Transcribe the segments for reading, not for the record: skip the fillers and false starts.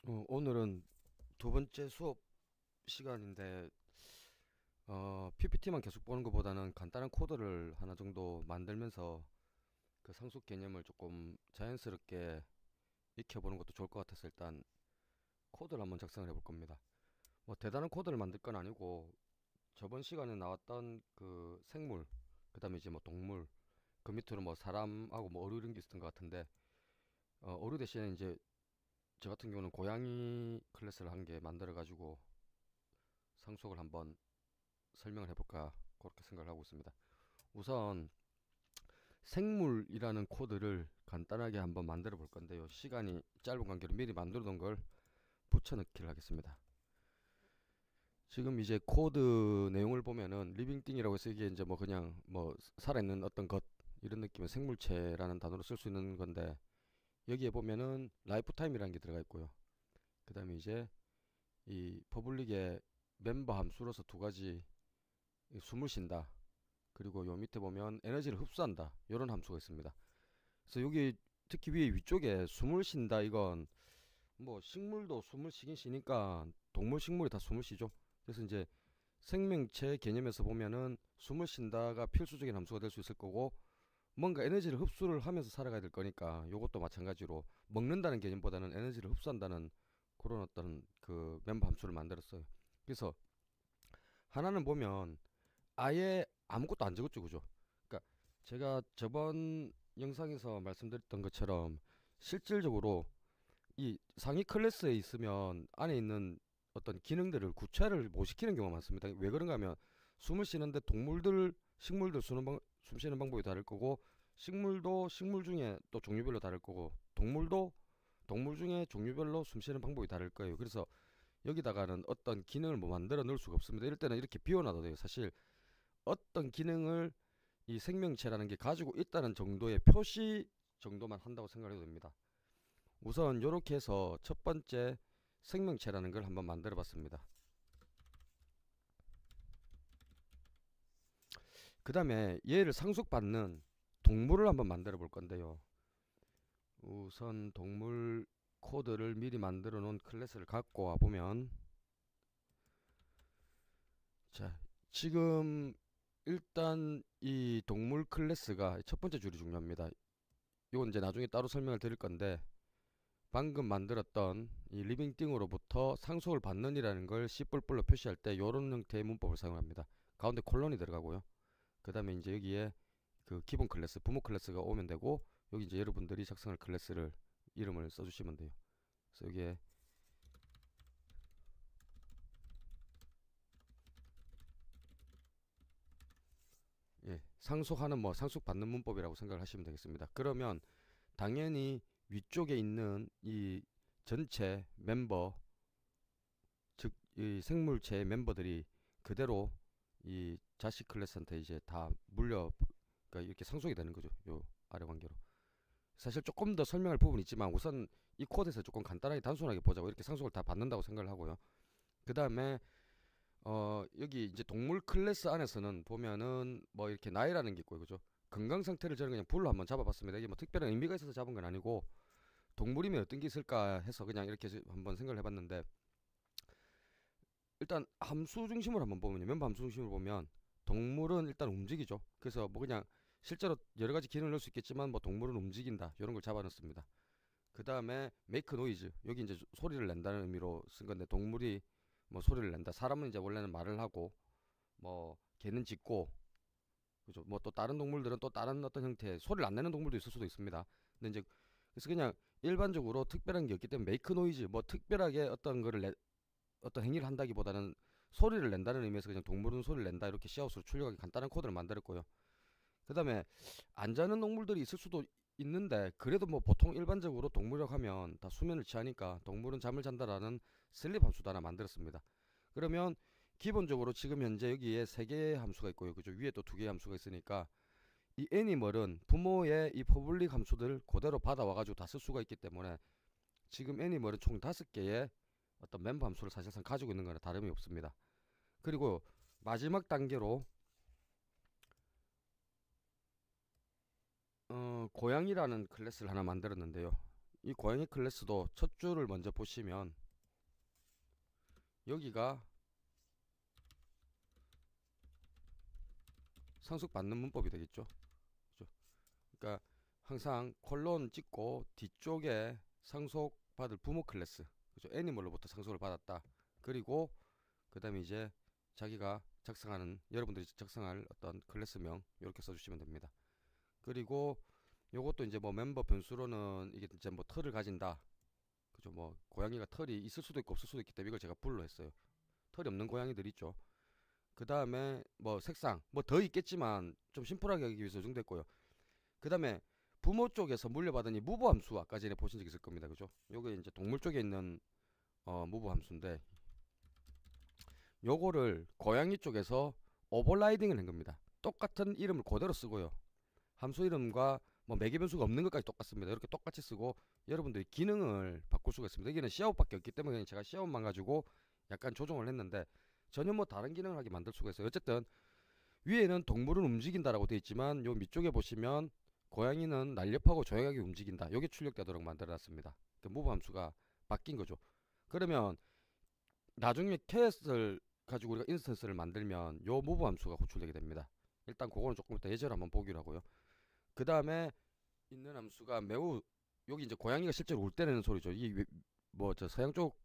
오늘은 두 번째 수업 시간인데 PPT만 계속 보는 것보다는 간단한 코드를 하나 정도 만들면서 그 상속 개념을 조금 자연스럽게 익혀보는 것도 좋을 것 같아서 일단 코드를 한번 작성을 해볼 겁니다. 뭐 대단한 코드를 만들 건 아니고 저번 시간에 나왔던 그 생물, 그 다음에 이제 뭐 동물, 그 밑으로 뭐 사람하고 뭐 어류 이런 게 있었던 것 같은데 어류 대신에 이제 저 같은 경우는 고양이 클래스를 한 개 만들어 가지고 상속을 한번 설명을 해볼까 그렇게 생각을 하고 있습니다. 우선 생물이라는 코드를 간단하게 한번 만들어 볼 건데요. 시간이 짧은 관계로 미리 만들어 놓은 걸 붙여넣기를 하겠습니다. 지금 이제 코드 내용을 보면은 리빙띵이라고 해서 이게 이제 뭐 그냥 뭐 살아있는 어떤 것 이런 느낌의 생물체라는 단어로 쓸 수 있는 건데, 여기에 보면은 라이프 타임이라는 게 들어가 있고요. 그 다음에 이제 이 퍼블릭의 멤버 함수로서 두 가지, 숨을 쉰다, 그리고 요 밑에 보면 에너지를 흡수한다, 이런 함수가 있습니다. 그래서 여기 특히 위에 위쪽에 숨을 쉰다, 이건 뭐 식물도 숨을 쉬긴 쉬니까 동물 식물이 다 숨을 쉬죠. 그래서 이제 생명체 개념에서 보면은 숨을 쉰다가 필수적인 함수가 될 수 있을 거고, 뭔가 에너지를 흡수를 하면서 살아가야 될 거니까 요것도 마찬가지로 먹는다는 개념보다는 에너지를 흡수한다는 그런 어떤 그 멤버 함수를 만들었어요. 그래서 하나는 보면 아예 아무것도 안 적었죠, 그죠? 그러니까 제가 저번 영상에서 말씀드렸던 것처럼 실질적으로 이 상위 클래스에 있으면 안에 있는 어떤 기능들을 구체를 못 시키는 경우가 많습니다. 왜 그런가 하면 숨을 쉬는데 동물들, 식물들 숨 쉬는 방법이 다를 거고, 식물도 식물 중에 또 종류별로 다를 거고, 동물도 동물 중에 종류별로 숨 쉬는 방법이 다를 거예요. 그래서 여기다가는 어떤 기능을 뭐 만들어 넣을 수가 없습니다. 이럴 때는 이렇게 비워놔도 돼요. 사실 어떤 기능을 이 생명체라는 게 가지고 있다는 정도의 표시 정도만 한다고 생각해도 됩니다. 우선 이렇게 해서 첫 번째 생명체라는 걸 한번 만들어 봤습니다. 그 다음에 얘를 상속받는 동물을 한번 만들어 볼 건데요. 우선 동물 코드를 미리 만들어 놓은 클래스를 갖고 와 보면, 자, 지금 일단 이 동물 클래스가 첫 번째 줄이 중요합니다. 이건 이제 나중에 따로 설명을 드릴 건데, 방금 만들었던 이 리빙띵으로부터 상속을 받는이라는 걸 C++로 표시할 때 이런 형태의 문법을 사용합니다. 가운데 콜론이 들어가고요. 그 다음에 이제 여기에 그 기본 클래스, 부모 클래스가 오면 되고, 여기 이제 여러분들이 작성할 클래스를 이름을 써주시면 돼요. 그래서 여기에 상속하는 뭐 상속받는 문법이라고 생각을 하시면 되겠습니다. 그러면 당연히 위쪽에 있는 이 전체 멤버, 즉 이 생물체의 멤버들이 그대로 이 자식 클래스한테 이제 다 그러니까 이렇게 상속이 되는 거죠. 요 아래 관계로. 사실 조금 더 설명할 부분이 있지만 우선 이 코드에서 조금 간단하게 단순하게 보자고, 이렇게 상속을 다 받는다고 생각을 하고요. 그 다음에 여기 이제 동물 클래스 안에서는 보면은 뭐 이렇게 나이라는 게 있고요, 그죠? 건강 상태를 저는 그냥 불로 한번 잡아봤습니다. 이게 뭐 특별한 의미가 있어서 잡은 건 아니고, 동물이면 어떤 게 있을까 해서 그냥 이렇게 한번 생각을 해봤는데, 일단 함수 중심으로 한번 보면요, 멤버 함수 중심으로 보면 동물은 일단 움직이죠. 그래서 뭐 그냥 실제로 여러 가지 기능을 넣을 수 있겠지만 뭐 동물은 움직인다, 이런 걸 잡아놨습니다. 그 다음에 make noise, 여기 이제 소리를 낸다는 의미로 쓴 건데, 동물이 뭐 소리를 낸다, 사람은 이제 원래는 말을 하고 뭐 개는 짖고, 그죠? 뭐 또 다른 동물들은 또 다른 어떤 형태의 소리를 안 내는 동물도 있을 수도 있습니다. 근데 이제 그래서 그냥 일반적으로 특별한 게 없기 때문에 make noise, 뭐 특별하게 어떤 거를 어떤 행위를 한다기보다는 소리를 낸다는 의미에서 그냥 동물은 소리를 낸다, 이렇게 시아웃으로 출력하기 간단한 코드를 만들었고요. 그 다음에 안 자는 동물들이 있을 수도 있는데, 그래도 뭐 보통 일반적으로 동물이라고 하면 다 수면을 취하니까 동물은 잠을 잔다라는 슬립 함수도 하나 만들었습니다. 그러면 기본적으로 지금 현재 여기에 세 개의 함수가 있고요, 그죠? 위에 또 두 개의 함수가 있으니까 이 애니멀은 부모의 이 퍼블릭 함수들 그대로 받아와가지고 다 쓸 수가 있기 때문에 지금 애니멀은 총 5개의 어떤 멤버 함수를 사실상 가지고 있는 거나 다름이 없습니다. 그리고 마지막 단계로 고양이라는 클래스를 하나 만들었는데요. 이 고양이 클래스도 첫 줄을 먼저 보시면 여기가 상속받는 문법이 되겠죠. 그죠? 그러니까 항상 콜론 찍고 뒤쪽에 상속받을 부모 클래스, 그죠? 애니멀로부터 상속을 받았다. 그리고 그 다음에 이제 자기가 작성하는, 여러분들이 작성할 어떤 클래스명 이렇게 써주시면 됩니다. 그리고 요것도 이제 뭐 멤버 변수로는 이게 이제 뭐 털을 가진다, 그죠? 뭐 고양이가 털이 있을 수도 있고 없을 수도 있기 때문에 이걸 제가 불로 했어요. 털이 없는 고양이들 있죠. 그 다음에 뭐 색상 뭐 더 있겠지만 좀 심플하게 하기 위해서 정도했고요. 그 다음에 부모 쪽에서 물려받은 이 무브 함수 아까 전에 보신 적 있을 겁니다. 그죠? 요게 이제 동물 쪽에 있는 무브 함수인데, 요거를 고양이 쪽에서 오버라이딩을 한 겁니다. 똑같은 이름을 그대로 쓰고요. 함수 이름과 뭐 매개 변수가 없는 것까지 똑같습니다. 이렇게 똑같이 쓰고 여러분들이 기능을 바꿀 수가 있습니다. 여기는 시아웃밖에 없기 때문에 제가 시아웃만 가지고 약간 조정을 했는데 전혀 뭐 다른 기능을 하게 만들 수가 있어요. 어쨌든 위에는 동물은 움직인다라고 되어 있지만 요 밑쪽에 보시면 고양이는 날렵하고 조용하게 움직인다. 요게 출력되도록 만들어놨습니다. 그 무브 함수가 바뀐 거죠. 그러면 나중에 캐스를 가지고 우리가 인스턴스를 만들면 요 무브 함수가 호출되게 됩니다. 일단 그거는 조금 이따 예제로 한번 보기로 하고요. 그 다음에 있는 함수가 매우, 여기 이제 고양이가 실제로 울 때내는 소리죠. 이 뭐 저 서양 쪽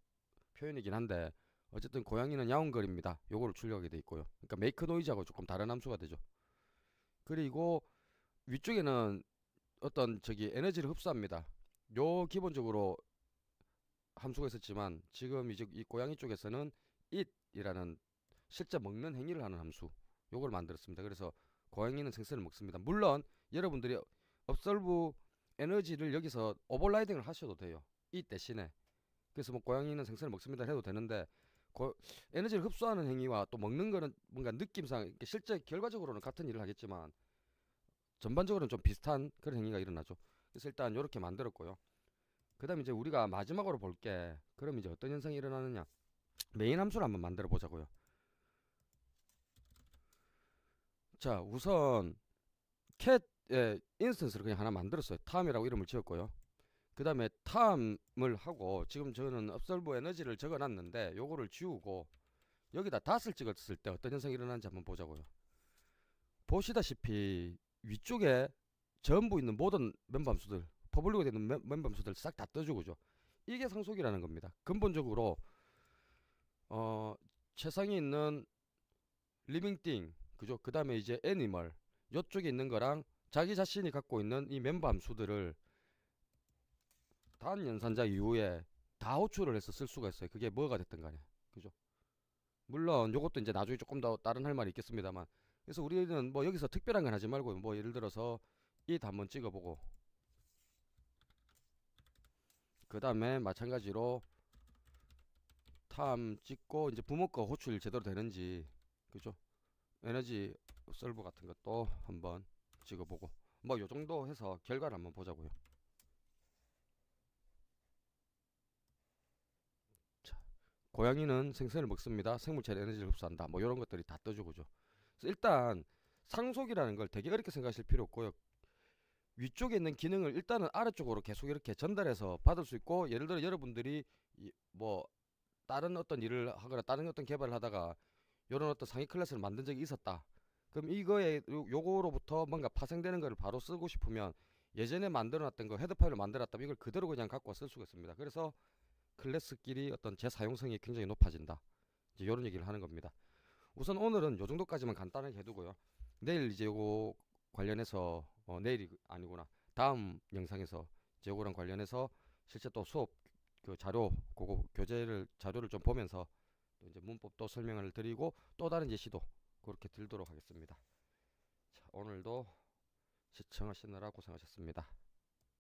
표현이긴 한데 어쨌든 고양이는 야옹거립니다. 요거를 출력하게 돼 있고요. 그러니까 메이크 노이즈하고 조금 다른 함수가 되죠. 그리고 위쪽에는 어떤 저기 에너지를 흡수합니다. 요 기본적으로 함수가 있었지만 지금 이제 이 고양이 쪽에서는 it이라는 실제 먹는 행위를 하는 함수, 요걸 만들었습니다. 그래서 고양이는 생선을 먹습니다. 물론 여러분들이 observe 에너지를 여기서 오버라이딩을 하셔도 돼요. 이 대신에. 그래서 뭐 고양이는 생선을 먹습니다 해도 되는데, 에너지를 흡수하는 행위와 또 먹는 거는 뭔가 느낌상 실제 결과적으로는 같은 일을 하겠지만 전반적으로는 좀 비슷한 그런 행위가 일어나죠. 그래서 일단 이렇게 만들었고요. 그 다음에 이제 우리가 마지막으로 볼게, 그럼 이제 어떤 현상이 일어나느냐, 메인 함수를 한번 만들어 보자고요. 자, 우선 캣의 인스턴스를 그냥 하나 만들었어요. 탐이라고 이름을 지었고요. 그 다음에 탐을 하고, 지금 저는 observe 에너지를 적어놨는데 요거를 지우고 여기다 닷을 찍었을 때 어떤 현상이 일어나는지 한번 보자고요. 보시다시피 위쪽에 전부 있는 모든 멤버 함수들, 퍼블릭으로 되는 멤버 함수들 싹 다 떠주고죠. 이게 상속이라는 겁니다. 근본적으로 최상에 있는 리빙띵, 그죠? 그 다음에 이제 애니멀, 요쪽에 있는 거랑 자기 자신이 갖고 있는 이 멤버 함수들을 단 연산자 이후에 다 호출을 해서 쓸 수가 있어요. 그게 뭐가 됐든 간에, 그죠? 물론 요것도 이제 나중에 조금 더 다른 할 말이 있겠습니다만, 그래서 우리는 뭐 여기서 특별한 건 하지 말고 뭐 예를 들어서 it 한번 찍어보고, 그 다음에 마찬가지로 탐 찍고 이제 부모 거 호출 제대로 되는지, 그죠? 에너지 솔브 같은 것도 한번 찍어보고, 뭐 요 정도 해서 결과를 한번 보자고요. 자, 고양이는 생선을 먹습니다. 생물체 에너지를 흡수한다. 뭐 이런 것들이 다 떠주고죠. 그래서 일단 상속이라는 걸 되게 어렵게 생각하실 필요 없고요. 위쪽에 있는 기능을 일단은 아래쪽으로 계속 이렇게 전달해서 받을 수 있고, 예를 들어 여러분들이 뭐 다른 어떤 일을 하거나 다른 어떤 개발을 하다가 이런 어떤 상위 클래스를 만든 적이 있었다. 그럼 이거에 요거로부터 뭔가 파생되는 거를 바로 쓰고 싶으면 예전에 만들어놨던 거 헤드 파일을 만들었다면 이걸 그대로 그냥 갖고 쓸 수가 있습니다. 그래서 클래스끼리 어떤 재사용성이 굉장히 높아진다. 이제 이런 얘기를 하는 겁니다. 우선 오늘은 요 정도까지만 간단하게 해두고요. 내일 이제 요거 관련해서 내일이 아니구나, 다음 영상에서 이제 요거랑 관련해서 실제 또 수업 그 자료, 그거 교재를 자료를 좀 보면서 또 이제 문법도 설명을 드리고 또 다른 예시도 그렇게 들도록 하겠습니다. 자, 오늘도 시청하시느라 고생하셨습니다.